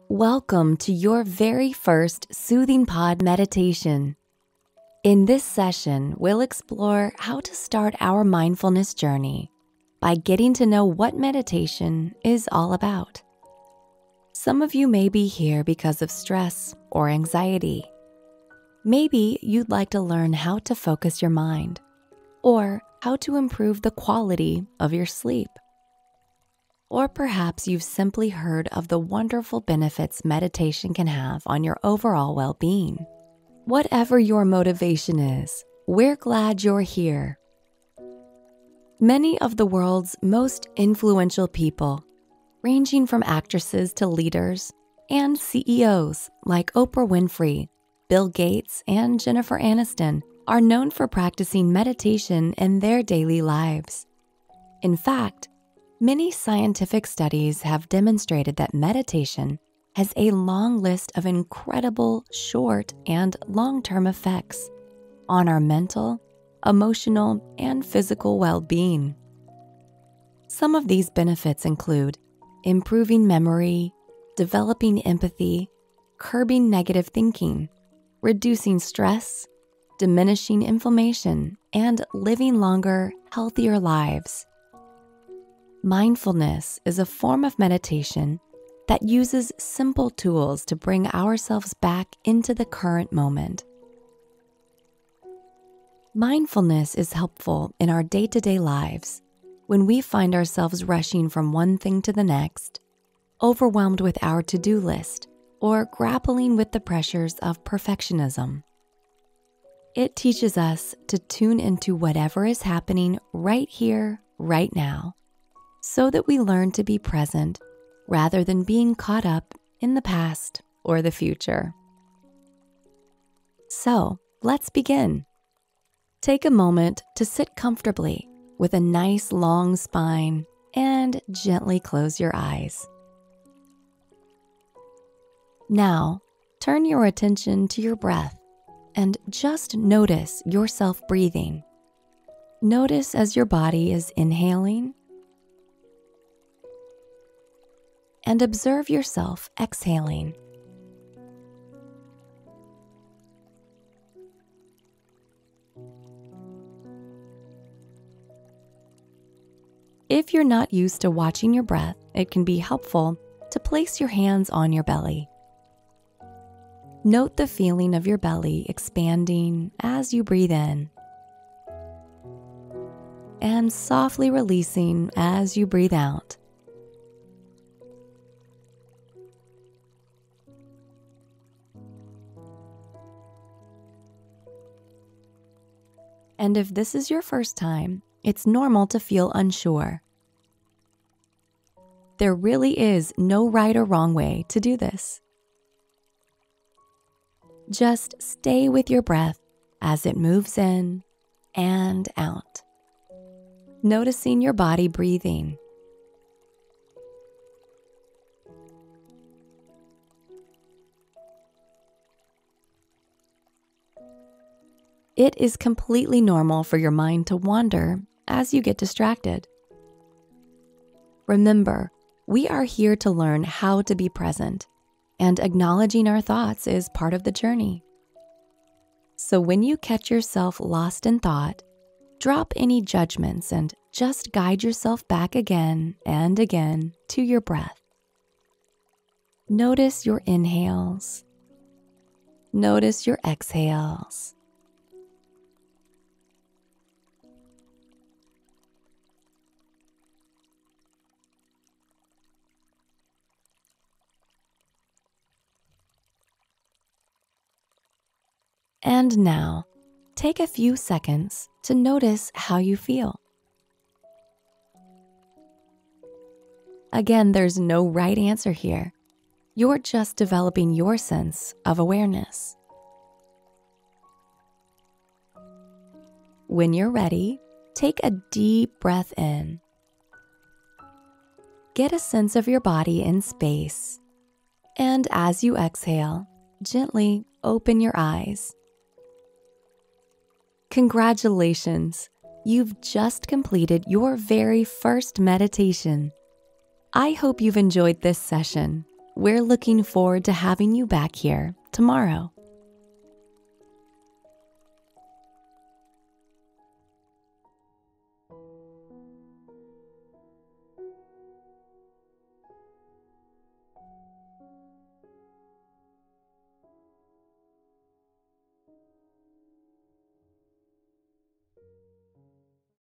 Welcome to your very first Soothing Pod meditation. In this session, we'll explore how to start our mindfulness journey by getting to know what meditation is all about. Some of you may be here because of stress or anxiety. Maybe you'd like to learn how to focus your mind or how to improve the quality of your sleep. Or perhaps you've simply heard of the wonderful benefits meditation can have on your overall well-being. Whatever your motivation is, we're glad you're here. Many of the world's most influential people, ranging from actresses to leaders and CEOs like Oprah Winfrey, Bill Gates, and Jennifer Aniston, are known for practicing meditation in their daily lives. In fact, many scientific studies have demonstrated that meditation has a long list of incredible short and long-term effects on our mental, emotional, and physical well-being. Some of these benefits include improving memory, developing empathy, curbing negative thinking, reducing stress, diminishing inflammation, and living longer, healthier lives. Mindfulness is a form of meditation that uses simple tools to bring ourselves back into the current moment. Mindfulness is helpful in our day-to-day lives when we find ourselves rushing from one thing to the next, overwhelmed with our to-do list, or grappling with the pressures of perfectionism. It teaches us to tune into whatever is happening right here, right now, so that we learn to be present rather than being caught up in the past or the future. So, let's begin. Take a moment to sit comfortably with a nice long spine and gently close your eyes. Now, turn your attention to your breath and just notice yourself breathing. Notice as your body is inhaling and observe yourself exhaling. If you're not used to watching your breath, it can be helpful to place your hands on your belly. Note the feeling of your belly expanding as you breathe in and softly releasing as you breathe out. And if this is your first time, it's normal to feel unsure. There really is no right or wrong way to do this. Just stay with your breath as it moves in and out, noticing your body breathing. It is completely normal for your mind to wander as you get distracted. Remember, we are here to learn how to be present, and acknowledging our thoughts is part of the journey. So when you catch yourself lost in thought, drop any judgments and just guide yourself back again and again to your breath. Notice your inhales. Notice your exhales. And now, take a few seconds to notice how you feel. Again, there's no right answer here. You're just developing your sense of awareness. When you're ready, take a deep breath in. Get a sense of your body in space. And as you exhale, gently open your eyes. Congratulations! You've just completed your very first meditation. I hope you've enjoyed this session. We're looking forward to having you back here tomorrow.